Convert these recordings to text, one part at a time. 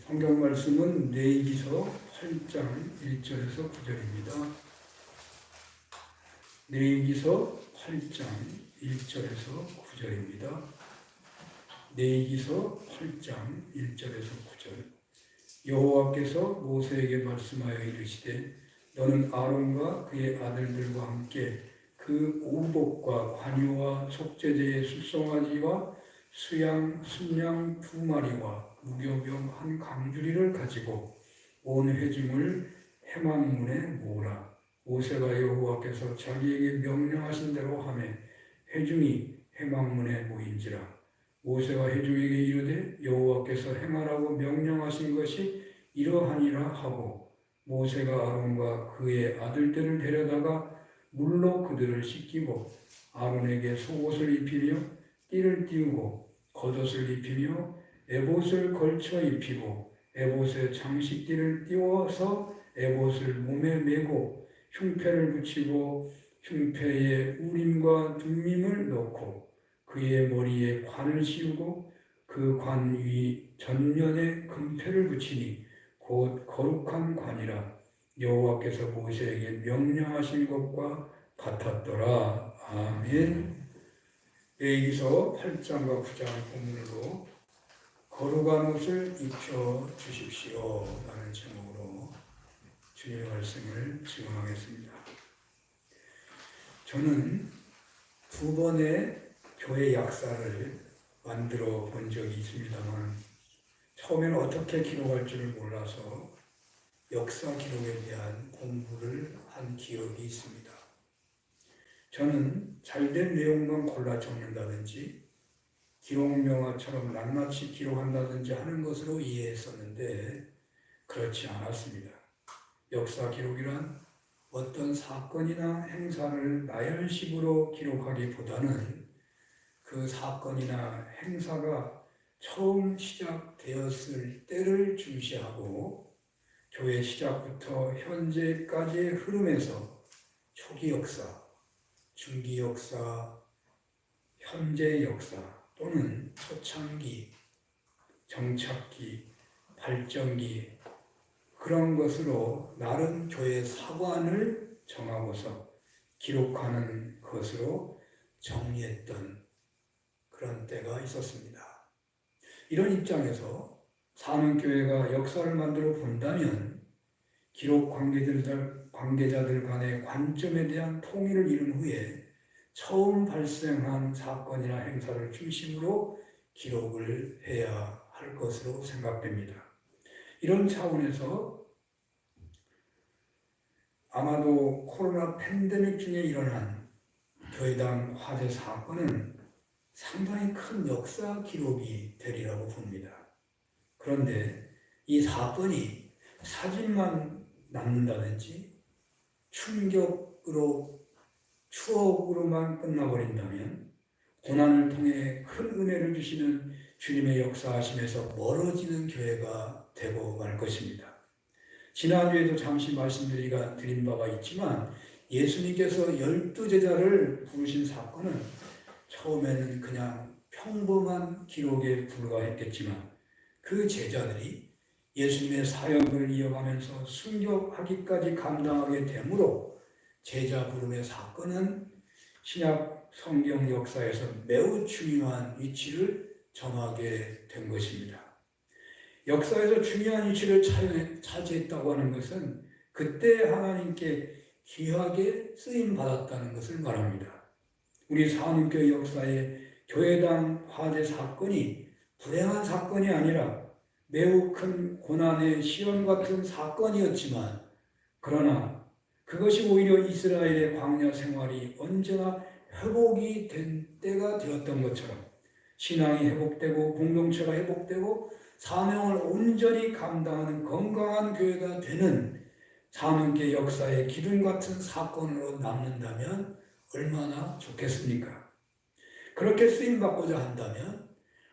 성경 말씀은 레위기서 8장 1절에서 9절입니다. 레위기서 8장 1절에서 9절입니다. 레위기서 8장 1절에서 9절. 여호와께서 모세에게 말씀하여 이르시되 너는 아론과 그의 아들들과 함께 그 우복과 관유와 속죄제의 숫송아지와 수양, 순양 2마리와 무교병 1강주리를 가지고 온 회중을 회막문에 모으라. 모세가 여호와께서 자기에게 명령하신 대로 하매 회중이 회막문에 모인지라. 모세가 회중에게 이르되 여호와께서 행하라고 명령하신 것이 이러하니라 하고 모세가 아론과 그의 아들들을 데려다가 물로 그들을 씻기고 아론에게 속옷을 입히며 띠를 띠우고 겉옷을 입히며 에봇을 걸쳐 입히고 에봇에 장식띠를 띄워서 에봇을 몸에 메고 흉패를 붙이고 흉패에 우림과 둠밈을 넣고 그의 머리에 관을 씌우고 그 관 위 전면에 금패를 붙이니 곧 거룩한 관이라. 여호와께서 모세에게 명령하신 것과 같았더라. 아멘. 레위기서 8장과 9장 본문으로 거룩한 옷을 입혀 주십시오 라는 제목으로 주님의 말씀을 증언하겠습니다. 저는 2번의 교회 약사를 만들어 본 적이 있습니다만 처음에는 어떻게 기록할 줄을 몰라서 역사 기록에 대한 공부를 한 기억이 있습니다. 저는 잘된 내용만 골라 적는다든지 기록명화처럼 낱낱이 기록한다든지 하는 것으로 이해했었는데 그렇지 않았습니다. 역사 기록이란 어떤 사건이나 행사를 나열식으로 기록하기보다는 그 사건이나 행사가 처음 시작되었을 때를 중시하고 교회 시작부터 현재까지의 흐름에서 초기 역사, 중기 역사, 현재 역사 또는 초창기, 정착기, 발전기 그런 것으로 나름 교회 사관을 정하고서 기록하는 것으로 정리했던 그런 때가 있었습니다. 이런 입장에서 사는교회가 역사를 만들어 본다면 기록 관계자들 간의 관점에 대한 통일을 이룬 후에 처음 발생한 사건이나 행사를 중심으로 기록을 해야 할 것으로 생각됩니다. 이런 차원에서 아마도 코로나 팬데믹 중에 일어난 교회당 화재 사건은 상당히 큰 역사 기록이 되리라고 봅니다. 그런데 이 사건이 사진만 남는다든지 충격으로 추억으로만 끝나버린다면 고난을 통해 큰 은혜를 주시는 주님의 역사하심에서 멀어지는 교회가 되고 말 것입니다. 지난주에도 잠시 말씀드린 바가 있지만 예수님께서 12제자를 부르신 사건은 처음에는 그냥 평범한 기록에 불과했겠지만 그 제자들이 예수님의 사역을 이어가면서 순교하기까지 감당하게 되므로 제자 부름의 사건은 신약 성경 역사에서 매우 중요한 위치를 점하게 된 것입니다. 역사에서 중요한 위치를 차지했다고 하는 것은 그때 하나님께 귀하게 쓰임받았다는 것을 말합니다. 우리 사는교회 역사의 교회당 화재 사건이 불행한 사건이 아니라 매우 큰 고난의 시험 같은 사건이었지만 그러나 그것이 오히려 이스라엘의 광야 생활이 언제나 회복이 된 때가 되었던 것처럼 신앙이 회복되고 공동체가 회복되고 사명을 온전히 감당하는 건강한 교회가 되는 사는교회 역사의 기둥 같은 사건으로 남는다면 얼마나 좋겠습니까? 그렇게 쓰임받고자 한다면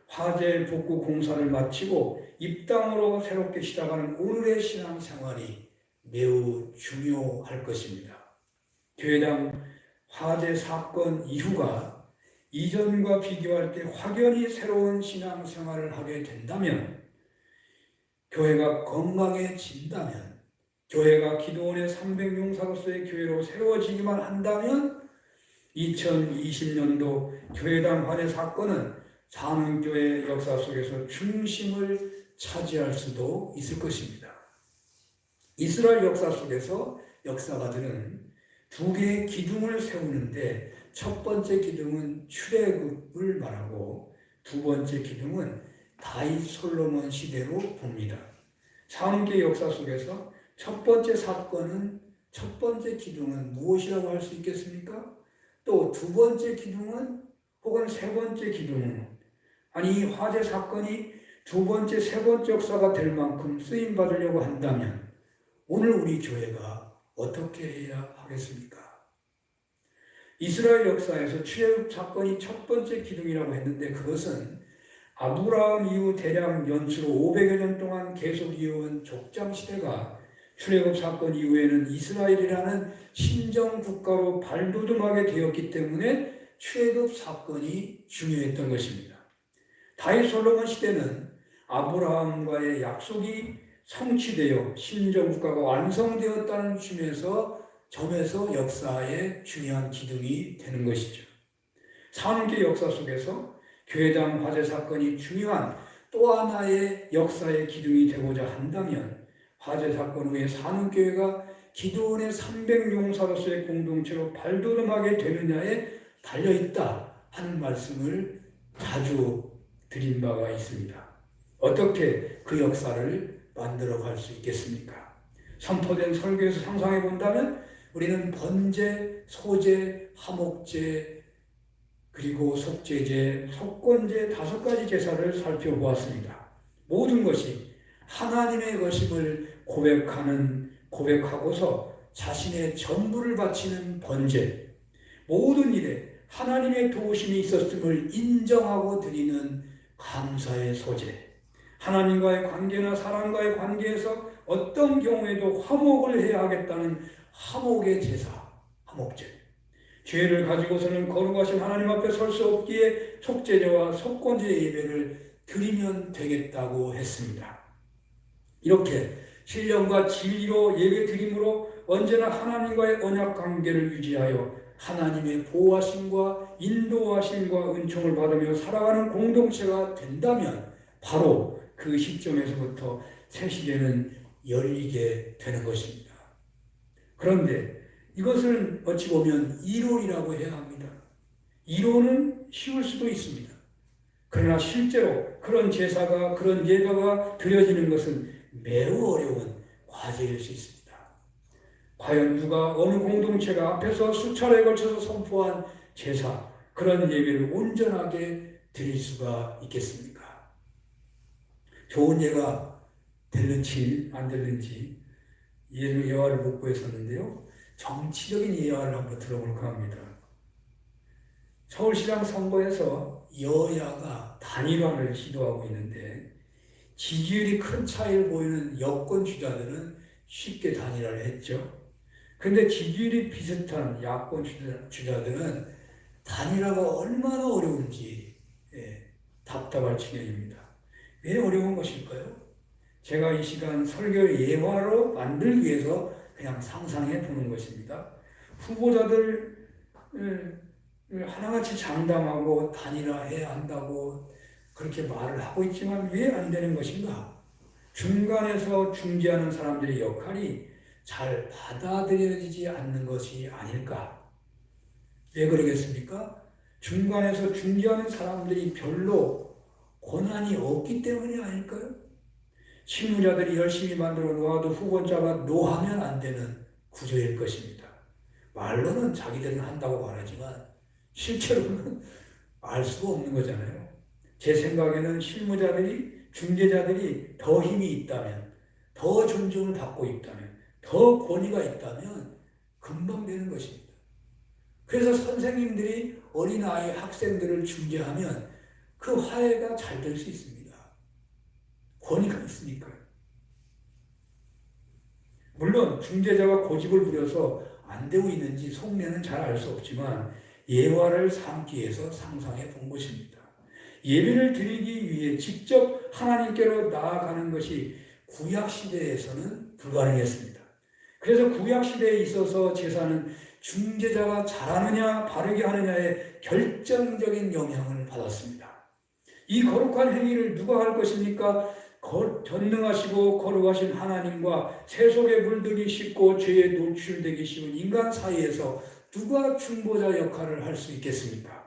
화재 복구 공사를 마치고 입당으로 새롭게 시작하는 오늘의 신앙생활이 매우 중요할 것입니다. 교회당 화재 사건 이후가 이전과 비교할 때 확연히 새로운 신앙생활을 하게 된다면 교회가 건강해진다면, 교회가 기도원의 300용사로서의 교회로 세워지기만 한다면 2020년도 교회당 화재 사건은 산업교회 역사 속에서 중심을 차지할 수도 있을 것입니다. 이스라엘 역사 속에서 역사가들은 두 개의 기둥을 세우는데 첫 번째 기둥은 출애굽을 말하고 두 번째 기둥은 다윗 솔로몬 시대로 봅니다. 산업교회 역사 속에서 첫 번째 사건은 첫 번째 기둥은 무엇이라고 할 수 있겠습니까? 또 두 번째 기둥은 혹은 세 번째 기둥은 아니 이 화재 사건이 두 번째, 세 번째 역사가 될 만큼 쓰임 받으려고 한다면 오늘 우리 교회가 어떻게 해야 하겠습니까? 이스라엘 역사에서 출애굽 사건이 첫 번째 기둥이라고 했는데 그것은 아브라함 이후 대략 연수로 500여 년 동안 계속 이어온 족장 시대가 출애굽 사건 이후에는 이스라엘이라는 신정 국가로 발돋움하게 되었기 때문에 출애굽 사건이 중요했던 것입니다. 다윗 솔로몬 시대는 아브라함과의 약속이 성취되어 신정 국가가 완성되었다는 점에서 역사의 중요한 기둥이 되는 것이죠. 산업계 역사 속에서 교회당 화재 사건이 중요한 또 하나의 역사의 기둥이 되고자 한다면 화재 사건 후에 산업교회가 기도원의 300용사로서의 공동체로 발돋움하게 되느냐에 달려있다 하는 말씀을 자주 드린 바가 있습니다. 어떻게 그 역사를 만들어갈 수 있겠습니까? 선포된 설교에서 상상해 본다면 우리는 번제, 소제, 화목제, 그리고 속죄제, 속건제 5가지 제사를 살펴보았습니다. 모든 것이 하나님의 것임을 고백하고서 자신의 전부를 바치는 번제, 모든 일에 하나님의 도우심이 있었음을 인정하고 드리는 감사의 소제, 하나님과의 관계나 사람과의 관계에서 어떤 경우에도 화목을 해야 하겠다는 화목의 제사, 화목제, 죄를 가지고서는 거룩하신 하나님 앞에 설 수 없기에 속죄제와 속건제 예배를 드리면 되겠다고 했습니다. 이렇게 신령과 진리로 예배 드림으로 언제나 하나님과의 언약 관계를 유지하여 하나님의 보호하심과 인도하심과 은총을 받으며 살아가는 공동체가 된다면 바로 그 시점에서부터 새 시대는 열리게 되는 것입니다. 그런데 이것을 어찌 보면 이론이라고 해야 합니다. 이론은 쉬울 수도 있습니다. 그러나 실제로 그런 제사가, 그런 예배가 드려지는 것은 매우 어려운 과제일 수 있습니다. 과연 누가 어느 공동체가 앞에서 수차례에 걸쳐서 선포한 제사, 그런 예배를 온전하게 드릴 수가 있겠습니까? 좋은 예가 될는지 안 될는지 예화를 못 구했었는데요. 정치적인 예화를 한번 들어볼까 합니다. 서울시장 선거에서 여야가 단일화를 시도하고 있는데 지지율이 큰 차이를 보이는 여권 주자들은 쉽게 단일화를 했죠. 그런데 지지율이 비슷한 야권 주자들은 단일화가 얼마나 어려운지 답답할 지경입니다. 왜 어려운 것일까요? 제가 이 시간 설교 예화로 만들기 위해서 그냥 상상해 보는 것입니다. 후보자들 하나같이 장담하고 단일화해야 한다고 그렇게 말을 하고 있지만 왜 안 되는 것인가? 중간에서 중재하는 사람들의 역할이 잘 받아들여지지 않는 것이 아닐까? 왜 그러겠습니까? 중간에서 중재하는 사람들이 별로 권한이 없기 때문이 아닐까요? 실무자들이 열심히 만들어 놓아도 후보자가 노하면 안 되는 구조일 것입니다. 말로는 자기들은 한다고 말하지만 실제로는 알 수가 없는 거잖아요. 제 생각에는 실무자들이, 중재자들이 더 힘이 있다면, 더 존중을 받고 있다면, 더 권위가 있다면 금방 되는 것입니다. 그래서 선생님들이 어린아이, 학생들을 중재하면 그 화해가 잘 될 수 있습니다. 권위가 있으니까요. 물론 중재자가 고집을 부려서 안 되고 있는지 속내는 잘 알 수 없지만 예화를 삼기 위해서 상상해 본 것입니다. 예배를 드리기 위해 직접 하나님께로 나아가는 것이 구약 시대에서는 불가능했습니다. 그래서 구약 시대에 있어서 제사는 중재자가 잘하느냐 바르게 하느냐에 결정적인 영향을 받았습니다. 이 거룩한 행위를 누가 할 것입니까? 전능하시고 거룩하신 하나님과 세속에 물들기 쉽고 죄에 노출되기 쉬운 인간 사이에서 누가 중보자 역할을 할 수 있겠습니까?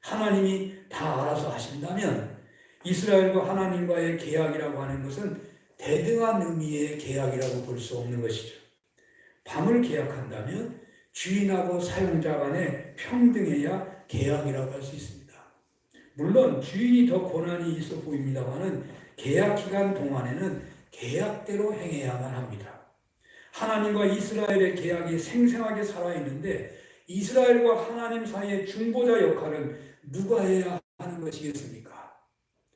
하나님이 다 알아서 하신다면 이스라엘과 하나님과의 계약이라고 하는 것은 대등한 의미의 계약이라고 볼 수 없는 것이죠. 밤을 계약한다면 주인하고 사용자 간에 평등해야 계약이라고 할 수 있습니다. 물론 주인이 더 권한이 있어 보입니다만은 계약 기간 동안에는 계약대로 행해야만 합니다. 하나님과 이스라엘의 계약이 생생하게 살아있는데 이스라엘과 하나님 사이의 중보자 역할은 누가 해야 하는 것이겠습니까?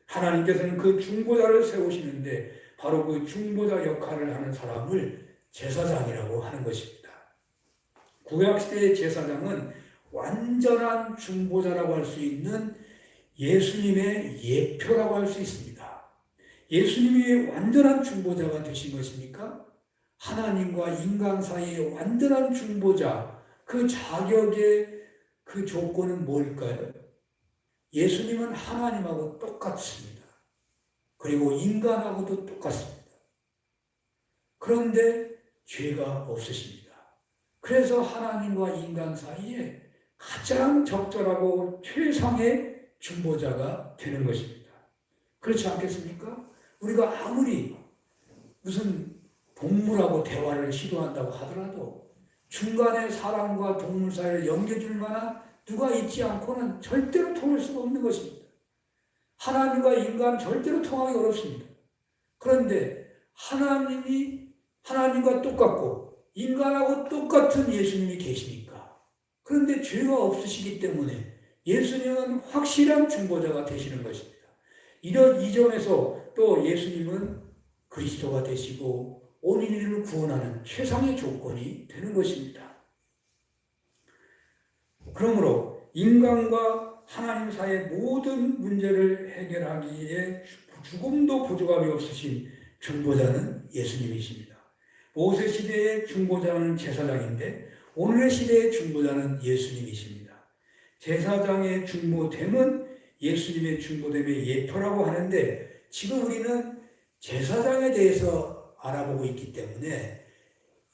하나님께서는 그 중보자를 세우시는데 바로 그 중보자 역할을 하는 사람을 제사장이라고 하는 것입니다. 구약시대의 제사장은 완전한 중보자라고 할 수 있는 예수님의 예표라고 할 수 있습니다. 예수님이 완전한 중보자가 되신 것입니까? 하나님과 인간 사이의 완전한 중보자, 그 자격의 그 조건은 뭘까요? 예수님은 하나님하고 똑같습니다. 그리고 인간하고도 똑같습니다. 그런데 죄가 없으십니다. 그래서 하나님과 인간 사이에 가장 적절하고 최상의 중보자가 되는 것입니다. 그렇지 않겠습니까? 우리가 아무리 무슨 동물하고 대화를 시도한다고 하더라도 중간에 사람과 동물 사이를 연결줄 만한 누가 있지 않고는 절대로 통할 수가 없는 것입니다. 하나님과 인간 절대로 통하기 어렵습니다. 그런데 하나님이 하나님과 똑같고 인간하고 똑같은 예수님이 계시니까, 그런데 죄가 없으시기 때문에 예수님은 확실한 중보자가 되시는 것입니다. 이런 이점에서 또 예수님은 그리스도가 되시고 온 인류를 구원하는 최상의 조건이 되는 것입니다. 그러므로 인간과 하나님 사이의 모든 문제를 해결하기에 조금도 부족함이 없으신 중보자는 예수님이십니다. 모세 시대의 중보자는 제사장인데 오늘의 시대의 중보자는 예수님이십니다. 제사장의 중보됨은 예수님의 중보됨의 예표라고 하는데 지금 우리는 제사장에 대해서 알아보고 있기 때문에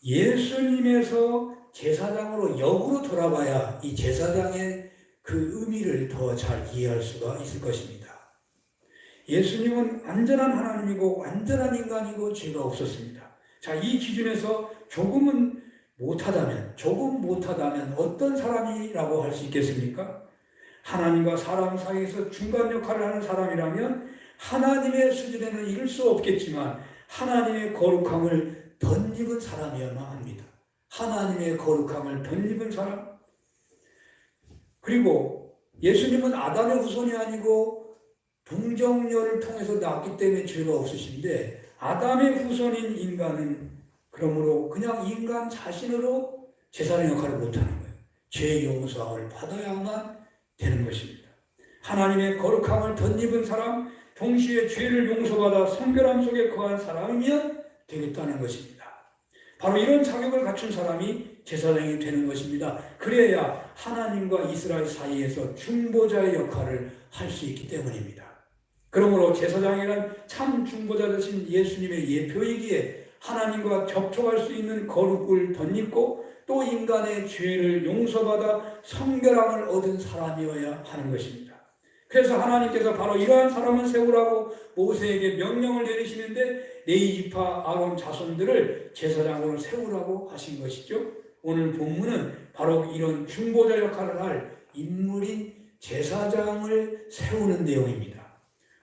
예수님에서 제사장으로 역으로 돌아봐야 이 제사장의 그 의미를 더 잘 이해할 수가 있을 것입니다. 예수님은 완전한 하나님이고 완전한 인간이고 죄가 없었습니다. 자, 이 기준에서 조금 못하다면 어떤 사람이라고 할 수 있겠습니까? 하나님과 사람 사이에서 중간 역할을 하는 사람이라면 하나님의 수준에는 이를 수 없겠지만 하나님의 거룩함을 덧입은 사람이어야만 합니다. 하나님의 거룩함을 덧입은 사람. 그리고 예수님은 아담의 후손이 아니고 동정녀를 통해서 낳았기 때문에 죄가 없으신데 아담의 후손인 인간은 그러므로 그냥 인간 자신으로 제사장 역할을 못하는 거예요. 죄 용서함을 받아야만 되는 것입니다. 하나님의 거룩함을 덧입은 사람, 동시에 죄를 용서받아 성결함 속에 거한 사람이면 되겠다는 것입니다. 바로 이런 자격을 갖춘 사람이 제사장이 되는 것입니다. 그래야 하나님과 이스라엘 사이에서 중보자의 역할을 할 수 있기 때문입니다. 그러므로 제사장이란 참 중보자 되신 예수님의 예표이기에 하나님과 접촉할 수 있는 거룩을 덧입고 또 인간의 죄를 용서받아 성결함을 얻은 사람이어야 하는 것입니다. 그래서 하나님께서 바로 이러한 사람을 세우라고 모세에게 명령을 내리시는데 레위 지파 아론 자손들을 제사장으로 세우라고 하신 것이죠. 오늘 본문은 바로 이런 중보자 역할을 할 인물인 제사장을 세우는 내용입니다.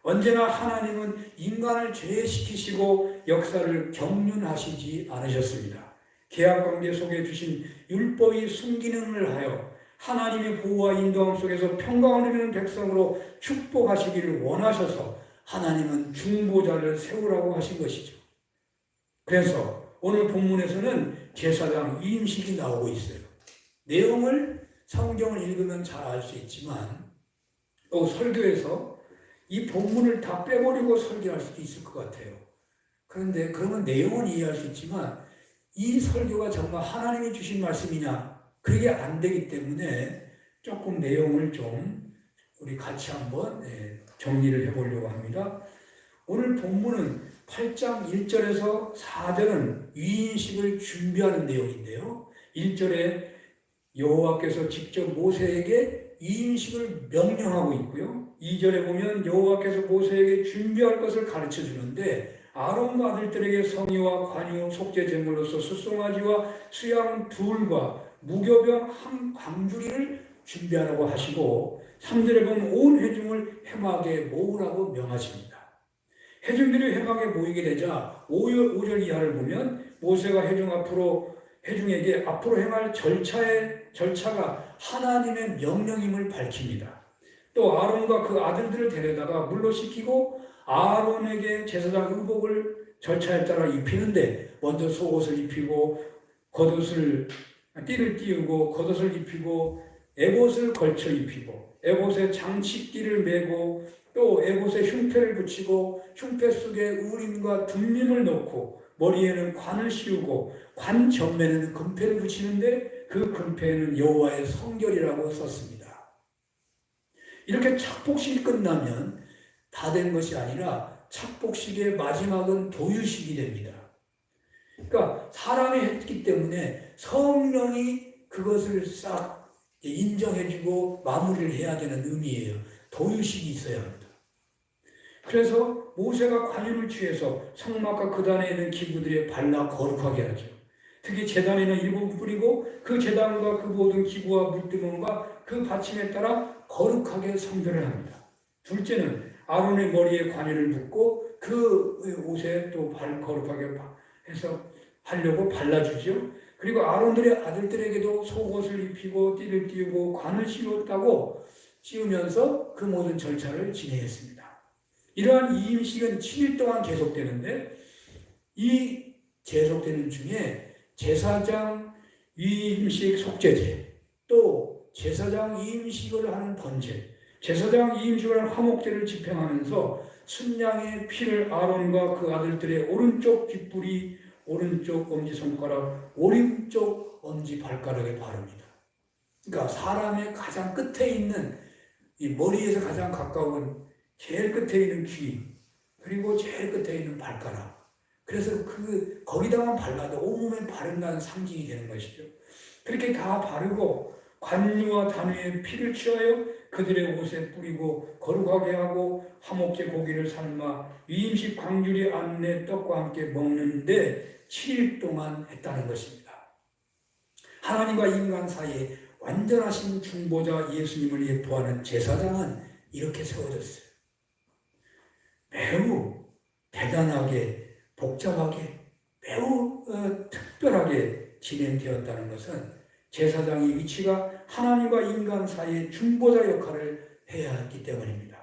언제나 하나님은 인간을 죄시키시고 역사를 경륜하시지 않으셨습니다. 계약관계 속에 주신 율법이 순기능을 하여 하나님의 보호와 인도함 속에서 평강을 누리는 백성으로 축복하시기를 원하셔서 하나님은 중보자를 세우라고 하신 것이죠. 그래서 오늘 본문에서는 제사장 위임식이 나오고 있어요. 내용을 성경을 읽으면 잘 알 수 있지만 또 설교에서 이 본문을 다 빼버리고 설교할 수도 있을 것 같아요. 그런데 그러면 내용은 이해할 수 있지만 이 설교가 정말 하나님이 주신 말씀이냐? 그게 안 되기 때문에 조금 내용을 좀 우리 같이 한번 정리를 해보려고 합니다. 오늘 본문은 8장 1절에서 4절은 위인식을 준비하는 내용인데요. 1절에 여호와께서 직접 모세에게 위인식을 명령하고 있고요. 2절에 보면 여호와께서 모세에게 준비할 것을 가르쳐 주는데 아론과 아들들에게 성의와 관유, 속죄 제물로서 숫송아지와 수양 둘과 무교병 한 광주리를 준비하라고 하시고 3절에 보면 온 회중을 회막에 모으라고 명하십니다. 회중들이 회막에 모이게 되자 5절 이하를 보면 모세가 회중에게 앞으로 행할 절차가 하나님의 명령임을 밝힙니다. 또 아론과 그 아들들을 데려다가 물로 씻기고 아론에게 제사장 의복을 절차에 따라 입히는데 먼저 속옷을 입히고 띠를 띄우고 겉옷을 입히고 에봇을 걸쳐 입히고 에봇에 장식띠를 메고 또 에봇에 흉패를 붙이고 흉패 속에 우림과 둠림을 넣고 머리에는 관을 씌우고 관 전면에는 금패를 붙이는데 그 금패에는 여호와의 성결이라고 썼습니다. 이렇게 착복식이 끝나면 다 된 것이 아니라 착복식의 마지막은 도유식이 됩니다. 그러니까 사람이 했기 때문에 성령이 그것을 싹 인정해주고 마무리를 해야 되는 의미예요. 도유식이 있어야 합니다. 그래서 모세가 관유를 취해서 성막과 그 단에 있는 기구들에 발라 거룩하게 하죠. 특히 제단에는 일곱 뿌리고 그 제단과 그 모든 기구와 물두멍과 그 받침에 따라 거룩하게 성별을 합니다. 둘째는 아론의 머리에 관유를 붓고 그 옷에 또 거룩하게 해서 하려고 발라주죠. 그리고 아론들의 아들들에게도 속옷을 입히고 띠를 띄우고 관을 씌우면서 그 모든 절차를 진행했습니다. 이러한 이임식은 7일 동안 계속되는데 이 계속되는 중에 제사장 위임식 속죄제, 또 제사장 이임식을 하는 번제, 제사장 이임식을 하는 화목제를 집행하면서 순양의 피를 아론과 그 아들들의 오른쪽 뒷부리, 오른쪽 엄지손가락, 오른쪽 엄지발가락에 바릅니다. 그러니까 사람의 가장 끝에 있는 이 머리에서 가장 가까운 제일 끝에 있는 귀, 그리고 제일 끝에 있는 발가락. 그래서 거기다만 발라도 온몸에 바른다는 상징이 되는 것이죠. 그렇게 다 바르고 관유와 단위의 피를 취하여 그들의 옷에 뿌리고 거룩하게 하고 화목제 고기를 삶아 위임식 광주리 안내 떡과 함께 먹는데 7일 동안 했다는 것입니다. 하나님과 인간 사이에 완전하신 중보자 예수님을 예표하는 제사장은 이렇게 세워졌어요. 매우 대단하게, 복잡하게, 매우 특별하게 진행되었다는 것은 제사장의 위치가 하나님과 인간 사이의 중보자 역할을 해야 했기 때문입니다.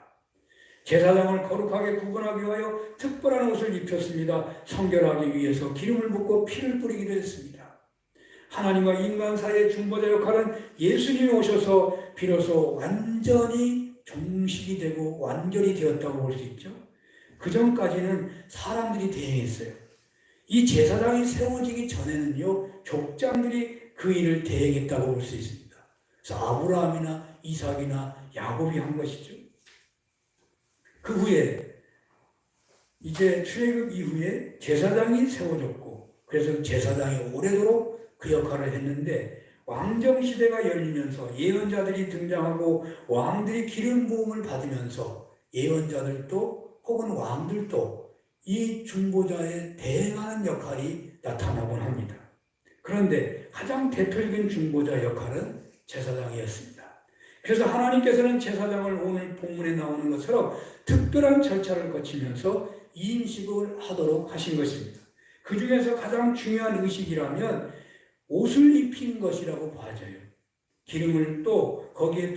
제사장을 거룩하게 구분하기 위하여 특별한 옷을 입혔습니다. 성결하기 위해서 기름을 붓고 피를 뿌리기도 했습니다. 하나님과 인간 사이의 중보자 역할은 예수님이 오셔서 비로소 완전히 종식이 되고 완결이 되었다고 볼 수 있죠. 그 전까지는 사람들이 대행했어요. 이 제사장이 세워지기 전에는요, 족장들이 그 일을 대행했다고 볼 수 있습니다. 그래서 아브라함이나 이삭이나 야곱이 한 것이죠. 그 후에 이제 출애굽 이후에 제사장이 세워졌고, 그래서 제사장이 오래도록 그 역할을 했는데 왕정 시대가 열리면서 예언자들이 등장하고 왕들이 기름 부음을 받으면서 예언자들도 혹은 왕들도 이 중보자에 대행하는 역할이 나타나곤 합니다. 그런데 가장 대표적인 중보자 역할은 제사장이었습니다. 그래서 하나님께서는 제사장을 오늘 본문에 나오는 것처럼 특별한 절차를 거치면서 이임식을 하도록 하신 것입니다. 그 중에서 가장 중요한 의식이라면 옷을 입힌 것이라고 봐져요. 기름을 또 거기에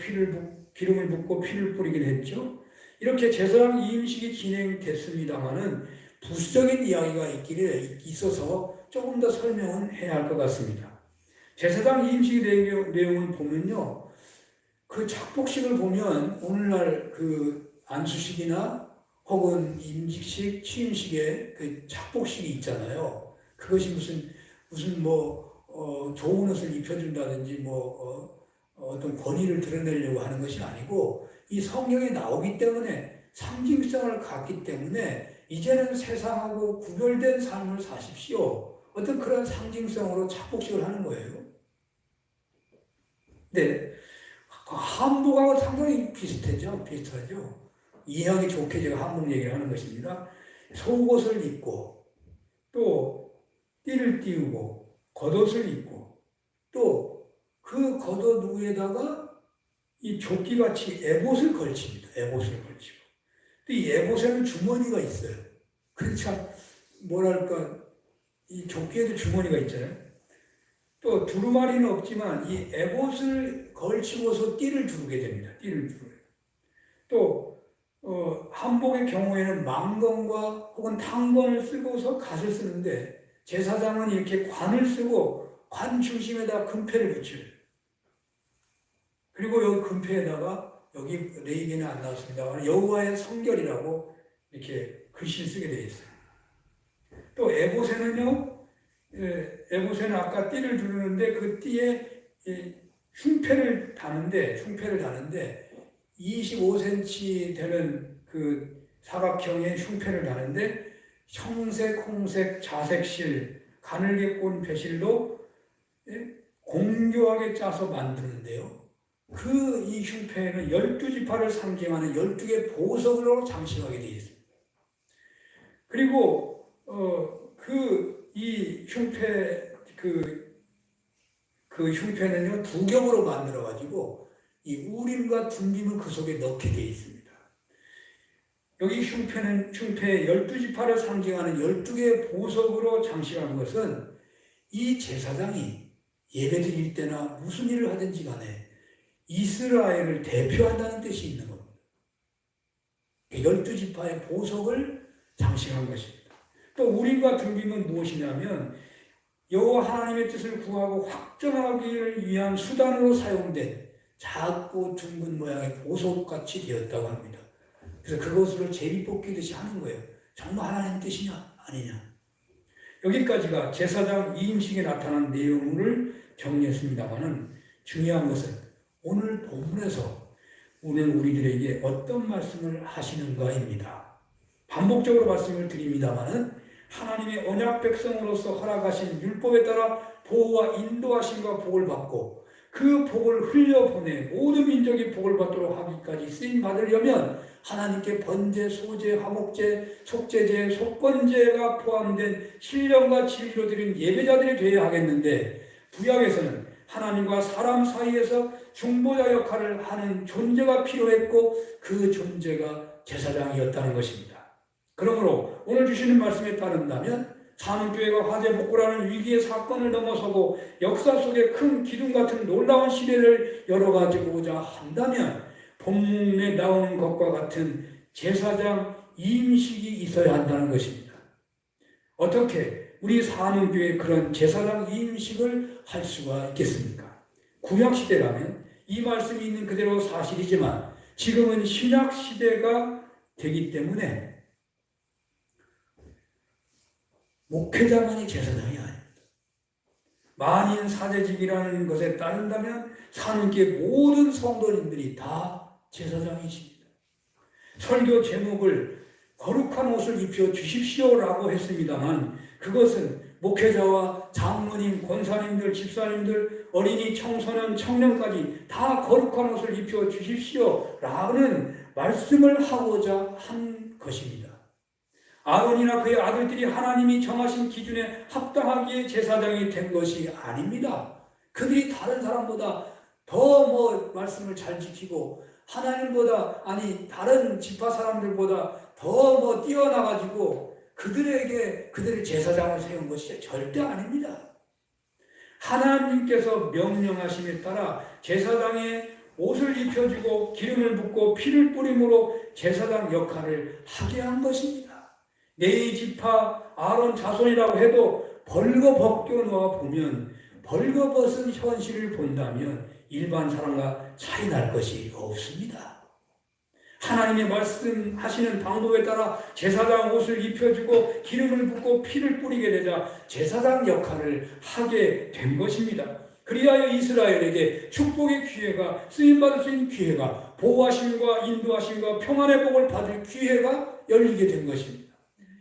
기름을 붓고 피를 뿌리긴 했죠. 이렇게 제사장 이임식이 진행됐습니다마는 부수적인 이야기가 있어서 조금 더 설명은 해야 할 것 같습니다. 제사장 이임식 내용을 보면요, 그 착복식을 보면 오늘날 그 안수식이나 혹은 임직식, 취임식에 그 착복식이 있잖아요. 그것이 무슨 좋은 옷을 입혀준다든지 어떤 권위를 드러내려고 하는 것이 아니고 이 성경에 나오기 때문에 상징성을 갖기 때문에 이제는 세상하고 구별된 삶을 사십시오. 어떤 그런 상징성으로 착복식을 하는 거예요. 네, 한복하고 상당히 비슷하죠. 이해하기 좋게 제가 한복 얘기를 하는 것입니다. 속옷을 입고 또 띠를 띄우고 겉옷을 입고 또 그 겉옷 위에다가 이 조끼같이 에봇을 걸칩니다. 에봇을 걸치고 또 이 에봇에는 주머니가 있어요. 그래서 참 뭐랄까 이 조끼에도 주머니가 있잖아요. 또 두루마리는 없지만 이 에봇을 걸치고서 띠를 두르게 됩니다. 띠를 두르게. 또 한복의 경우에는 망건과 혹은 탕건을 쓰고서 갓을 쓰는데 제사장은 이렇게 관을 쓰고 관 중심에다 금패를 붙여요. 그리고 여기 금패에다가 여기 레이기는 안 나왔습니다. 여호와의 성결이라고 이렇게 글씨를 쓰게 되어 있어요. 또 에봇에는요, 에봇에는 아까 띠를 두르는데 그 띠에 흉패를 다는데 25cm 되는 그 사각형의 흉패를 다는데 청색, 홍색, 자색실, 가늘게 꼰 배실로 공교하게 짜서 만드는데요. 그 이 흉패에는 12지파를 상징하는 12개의 보석으로 장식하게 되어 있습니다. 그리고 이 흉패 그 흉패는요 2겹으로 만들어 가지고 이 우림과 둠빔을 그 속에 넣게 되어 있습니다. 여기 흉패의 12지파를 상징하는 12개의 보석으로 장식한 것은 이 제사장이 예배드릴 때나 무슨 일을 하든지 간에 이스라엘을 대표한다는 뜻이 있는 겁니다. 12지파의 보석을 장식한 것입니다. 또 우림과 둠빔은 무엇이냐면 여호와 하나님의 뜻을 구하고 확정하기를 위한 수단으로 사용된 작고 둥근 모양의 보석같이 되었다고 합니다. 그래서 그것으로 제비 뽑기듯이 하는 거예요. 정말 하나님 뜻이냐 아니냐. 여기까지가 제사장 이임식에 나타난 내용을 정리했습니다마는 중요한 것은 오늘 본문에서 오늘 우리들에게 어떤 말씀을 하시는가입니다. 반복적으로 말씀을 드립니다마는 하나님의 언약 백성으로서 허락하신 율법에 따라 보호와 인도하심과 복을 받고 그 복을 흘려보내 모든 민족이 복을 받도록 하기까지 쓰임 받으려면 하나님께 번제, 소제, 화목제, 속죄제, 속건제가 포함된 신령과 진리로 드린 예배자들이 되어야 하겠는데 구약에서는 하나님과 사람 사이에서 중보자 역할을 하는 존재가 필요했고 그 존재가 제사장이었다는 것입니다. 그러므로 오늘 주시는 말씀에 따른다면 산업교회가 화재복구라는 위기의 사건을 넘어서고 역사 속에 큰 기둥 같은 놀라운 시대를 열어가지고자 한다면 본문에 나오는 것과 같은 제사장 임식이 있어야 한다는 것입니다. 어떻게 우리 산업교회 그런 제사장 임식을 할 수가 있겠습니까? 구약시대라면 이 말씀이 있는 그대로 사실이지만 지금은 신약시대가 되기 때문에 목회자만이 제사장이 아닙니다. 만인 사제직이라는 것에 따른다면 산업교회 모든 성도님들이 다 제사장이십니다. 설교 제목을 거룩한 옷을 입혀 주십시오라고 했습니다만 그것은 목회자와 장로님, 권사님들, 집사님들, 어린이, 청소년, 청년까지 다 거룩한 옷을 입혀 주십시오라는 말씀을 하고자 한 것입니다. 아론이나 그의 아들들이 하나님이 정하신 기준에 합당하기에 제사장이 된 것이 아닙니다. 그들이 다른 사람보다 더 말씀을 잘 지키고 하나님보다 다른 지파 사람들보다 더 뛰어나가지고 그들을 제사장을 세운 것이 절대 아닙니다. 하나님께서 명령하심에 따라 제사장의 옷을 입혀주고 기름을 붓고 피를 뿌림으로 제사장 역할을 하게 한 것입니다. 네 지파 아론 자손이라고 해도 벌거벗겨 놓아 보면 벌거벗은 현실을 본다면 일반 사람과 차이 날 것이 없습니다. 하나님의 말씀하시는 방법에 따라 제사장 옷을 입혀주고 기름을 붓고 피를 뿌리게 되자 제사장 역할을 하게 된 것입니다. 그리하여 이스라엘에게 축복의 기회가, 쓰임받을 수 있는 기회가, 보호하심과 인도하심과 평안의 복을 받을 기회가 열리게 된 것입니다.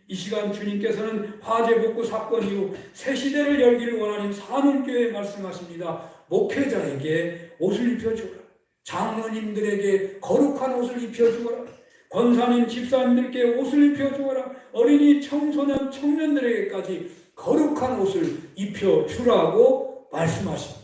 이 시간 주님께서는 화재복구 사건 이후 새 시대를 열기를 원하는 산울교회에 말씀하십니다. 목회자에게 옷을 입혀주어라. 장로님들에게 거룩한 옷을 입혀주어라. 권사님, 집사님들께 옷을 입혀주어라. 어린이, 청소년, 청년들에게까지 거룩한 옷을 입혀주라고 말씀하십니다.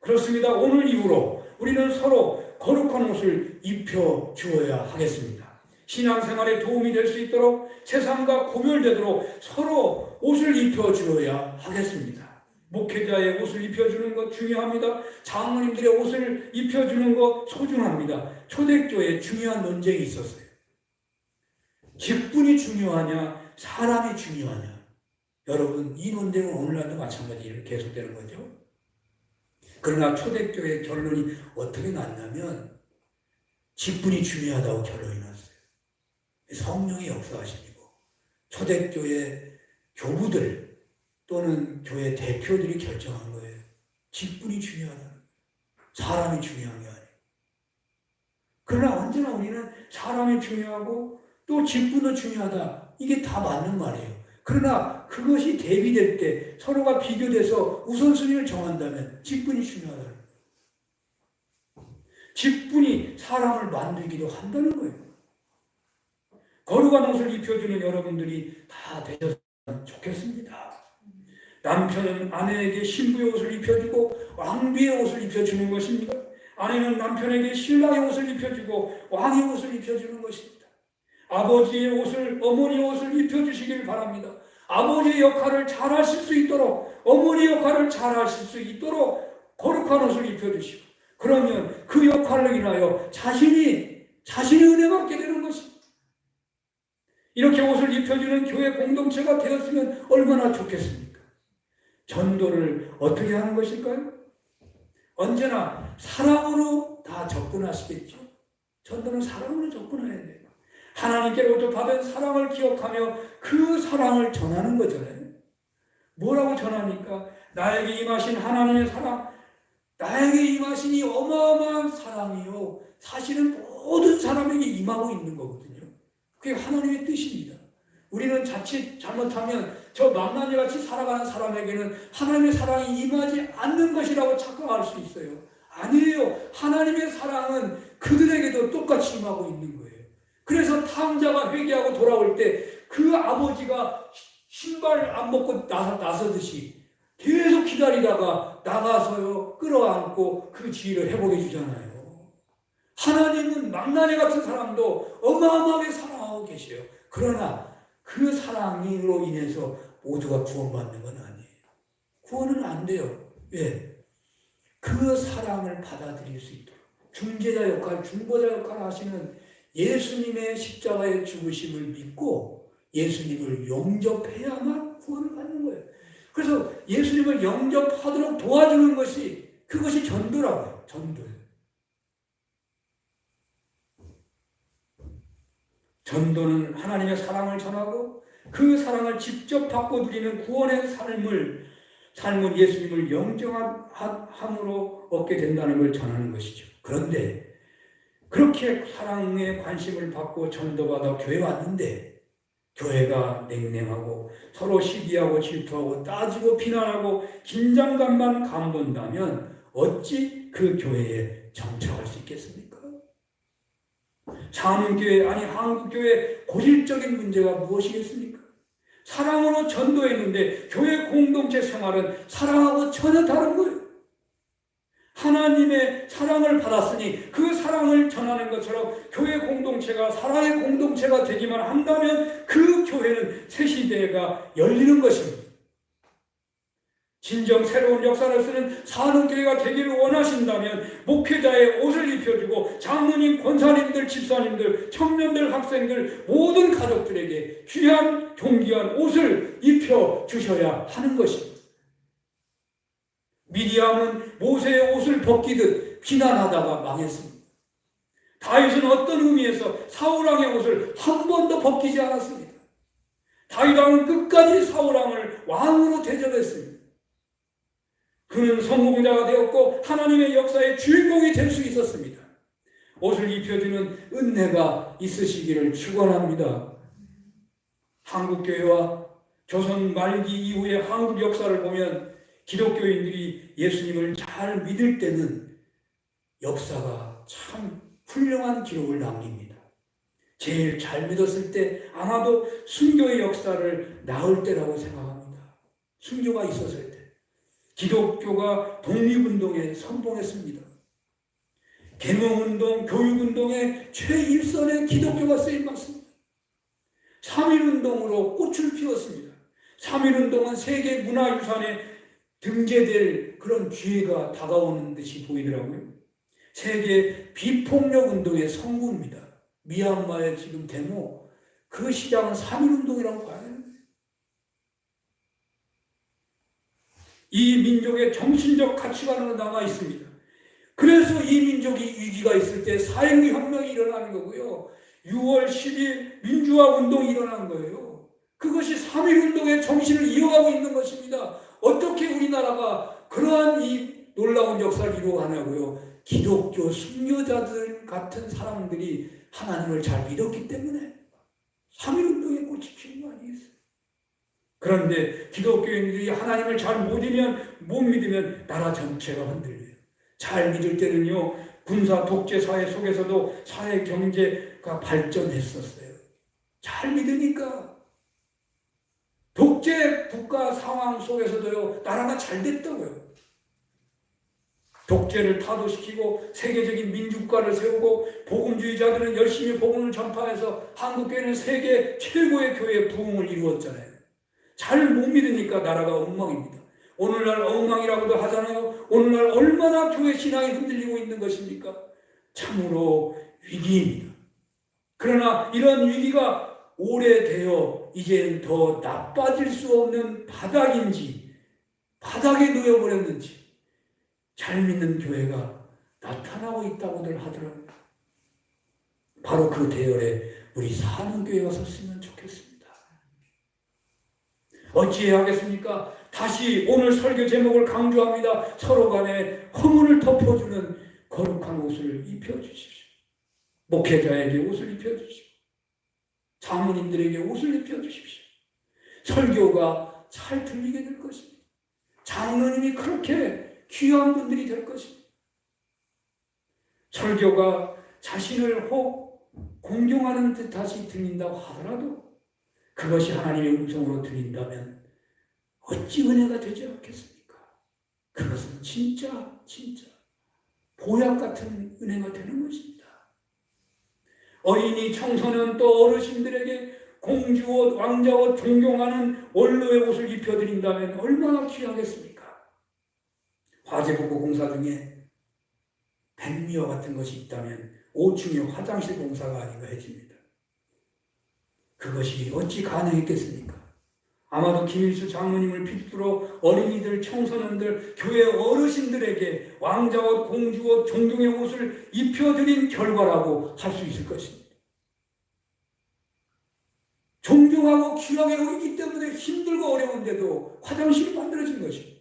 그렇습니다. 오늘 이후로 우리는 서로 거룩한 옷을 입혀주어야 하겠습니다. 신앙생활에 도움이 될 수 있도록, 세상과 구별되도록 서로 옷을 입혀주어야 하겠습니다. 목회자의 옷을 입혀주는 것 중요합니다. 장로님들의 옷을 입혀주는 것 소중합니다. 초대교회에 중요한 논쟁이 있었어요. 직분이 중요하냐, 사람이 중요하냐. 여러분, 이 논쟁은 오늘날도 마찬가지로 계속되는 거죠. 그러나 초대교회의 결론이 어떻게 났냐면 직분이 중요하다고 결론이 났어요. 성령의 역사하심이고 초대교회 교부들 또는 교회 대표들이 결정한 거예요. 직분이 중요하다는 거예요. 사람이 중요한 게 아니에요. 그러나 언제나 우리는 사람이 중요하고 또 직분도 중요하다. 이게 다 맞는 말이에요. 그러나 그것이 대비될 때 서로가 비교돼서 우선순위를 정한다면 직분이 중요하다는 거예요. 직분이 사람을 만들기도 한다는 거예요. 거룩한 옷을 입혀주는 여러분들이 다 되셨으면 좋겠습니다. 남편은 아내에게 신부의 옷을 입혀주고 왕비의 옷을 입혀주는 것입니다. 아내는 남편에게 신랑의 옷을 입혀주고 왕의 옷을 입혀주는 것입니다. 아버지의 옷을, 어머니의 옷을 입혀주시길 바랍니다. 아버지의 역할을 잘 하실 수 있도록, 어머니의 역할을 잘 하실 수 있도록 거룩한 옷을 입혀주시고, 그러면 그 역할로 인하여 자신이 은혜 받게 되는 것입니다. 이렇게 옷을 입혀주는 교회 공동체가 되었으면 얼마나 좋겠습니까? 전도를 어떻게 하는 것일까요? 언제나 사랑으로 다 접근하시겠죠? 전도는 사랑으로 접근해야 돼요. 하나님께로부터 받은 사랑을 기억하며 그 사랑을 전하는 거잖아요. 뭐라고 전합니까? 나에게 임하신 하나님의 사랑, 나에게 임하신 이 어마어마한 사랑이요, 사실은 모든 사람에게 임하고 있는 거거든요. 그게 하나님의 뜻입니다. 우리는 자칫 잘못하면 저 망나니 같이 살아가는 사람에게는 하나님의 사랑이 임하지 않는 것이라고 착각할 수 있어요. 아니에요. 하나님의 사랑은 그들에게도 똑같이 임하고 있는 거예요. 그래서 탕자가 회개하고 돌아올 때 그 아버지가 신발 안 벗고 나서듯이 계속 기다리다가 나가서요 끌어안고 그 지위를 회복해 주잖아요. 하나님은 망나니 같은 사람도 어마어마하게 사랑하고 계세요. 그러나 그 사랑으로 인해서 모두가 구원받는 건 아니에요. 구원은 안 돼요. 왜? 그 사랑을 받아들일 수 있도록 중재자 역할, 중보자 역할을 하시는 예수님의 십자가의 죽으심을 믿고 예수님을 영접해야만 구원을 받는 거예요. 그래서 예수님을 영접하도록 도와주는 것이, 그것이 전도라고요. 전도예요. 전도는 하나님의 사랑을 전하고 그 사랑을 직접 받고 누리는 구원의 삶은 예수님을 영접함으로 얻게 된다는 걸 전하는 것이죠. 그런데 그렇게 사랑에 관심을 받고 전도받아 교회 왔는데 교회가 냉랭하고 서로 시기하고 질투하고 따지고 비난하고 긴장감만 감돈다면 어찌 그 교회에 정착할 수 있겠습니까? 장흥교회, 아니 한국교회 고질적인 문제가 무엇이겠습니까? 사랑으로 전도했는데 교회 공동체 생활은 사랑하고 전혀 다른 거예요. 하나님의 사랑을 받았으니 그 사랑을 전하는 것처럼 교회 공동체가 사랑의 공동체가 되기만 한다면 그 교회는 새 시대가 열리는 것입니다. 진정 새로운 역사를 쓰는 산업교회가 되기를 원하신다면 목회자의 옷을 입혀주고 장로님, 권사님들, 집사님들, 청년들, 학생들 모든 가족들에게 귀한 존귀한 옷을 입혀주셔야 하는 것입니다. 미디암은 모세의 옷을 벗기듯 비난하다가 망했습니다. 다윗은 어떤 의미에서 사울왕의 옷을 한 번도 벗기지 않았습니다. 다윗왕은 끝까지 사울왕을 왕으로 대접했습니다. 그는 성공자가 되었고 하나님의 역사의 주인공이 될 수 있었습니다. 옷을 입혀주는 은혜가 있으시기를 축원합니다. 한국교회와 조선 말기 이후의 한국 역사를 보면 기독교인들이 예수님을 잘 믿을 때는 역사가 참 훌륭한 기록을 남깁니다. 제일 잘 믿었을 때 아마도 순교의 역사를 낳을 때라고 생각합니다. 순교가 있었을 때 기독교가 독립운동에 선봉했습니다. 계몽운동, 교육운동의 최일선에 기독교가 쓰임받습니다. 3.1운동으로 꽃을 피웠습니다. 3.1운동은 세계 문화유산에 등재될 그런 기회가 다가오는 듯이 보이더라고요. 세계 비폭력운동의 성구입니다. 미얀마의 지금 데모, 그 시작은 3.1운동이라고 봐야 됩니다. 이 민족의 정신적 가치관으로 남아 있습니다. 그래서 이 민족이 위기가 있을 때 4.19 혁명이 일어나는 거고요. 6월 10일 민주화 운동이 일어난 거예요. 그것이 3.1운동의 정신을 이어가고 있는 것입니다. 어떻게 우리나라가 그러한 이 놀라운 역사를 이루어가냐고요. 기독교 순교자들 같은 사람들이 하나님을 잘 믿었기 때문에 3.1운동의 꽃이 피운 거 아니겠어요? 그런데 기독교인들이 하나님을 잘 못 믿으면 나라 전체가 흔들려요. 잘 믿을 때는요, 군사 독재 사회 속에서도 사회 경제가 발전했었어요. 잘 믿으니까 독재 국가 상황 속에서도요, 나라가 잘 됐다고요. 독재를 타도시키고 세계적인 민주국가를 세우고 복음주의자들은 열심히 복음을 전파해서 한국교회는 세계 최고의 교회 부흥을 이루었잖아요. 잘 못 믿으니까 나라가 엉망입니다. 오늘날 엉망이라고도 하잖아요. 오늘날 얼마나 교회 신앙이 흔들리고 있는 것입니까? 참으로 위기입니다. 그러나 이런 위기가 오래되어 이제는 더 나빠질 수 없는 바닥인지 바닥에 놓여버렸는지 잘 믿는 교회가 나타나고 있다고들 하더라고요. 바로 그 대열에 우리 사는 교회가 섰으면 좋겠습니다. 어찌해야 하겠습니까? 다시 오늘 설교 제목을 강조합니다. 서로 간에 허물을 덮어주는 거룩한 옷을 입혀주십시오. 목회자에게 옷을 입혀주십시오. 장로님들에게 옷을 입혀주십시오. 설교가 잘 들리게 될 것입니다. 장로님이 그렇게 귀한 분들이 될 것입니다. 설교가 자신을 혹 공경하는 듯이 들린다고 하더라도 그것이 하나님의 음성으로 들린다면 어찌 은혜가 되지 않겠습니까? 그것은 진짜 보약 같은 은혜가 되는 것입니다. 어린이, 청소년 또 어르신들에게 공주옷, 왕자옷, 존경하는 원로의 옷을 입혀드린다면 얼마나 귀하겠습니까? 화재복구 공사 중에 백미와 같은 것이 있다면 5층의 화장실 공사가 아닌가 해집니다. 그것이 어찌 가능했겠습니까? 아마도 김일수 장로님을 필두로 어린이들, 청소년들, 교회 어르신들에게 왕자옷, 공주옷, 존경의 옷을 입혀드린 결과라고 할 수 있을 것입니다. 존경하고 귀하게 여기기 때문에 힘들고 어려운데도 화장실이 만들어진 것입니다.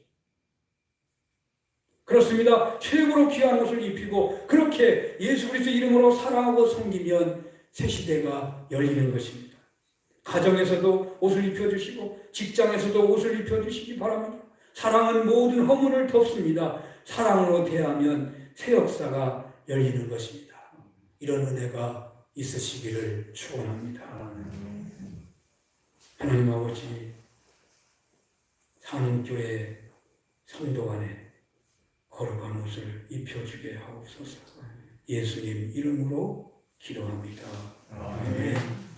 그렇습니다. 최고로 귀한 옷을 입히고 그렇게 예수 그리스도 이름으로 사랑하고 섬기면 새 시대가 열리는 것입니다. 가정에서도 옷을 입혀주시고 직장에서도 옷을 입혀주시기 바랍니다. 사랑은 모든 허물을 덮습니다. 사랑으로 대하면 새 역사가 열리는 것입니다. 이런 은혜가 있으시기를 축원합니다. 하나님 아버지, 사는교회 성도 간에 거룩한 옷을 입혀주게 하옵소서. 예수님 이름으로 기도합니다. 아멘.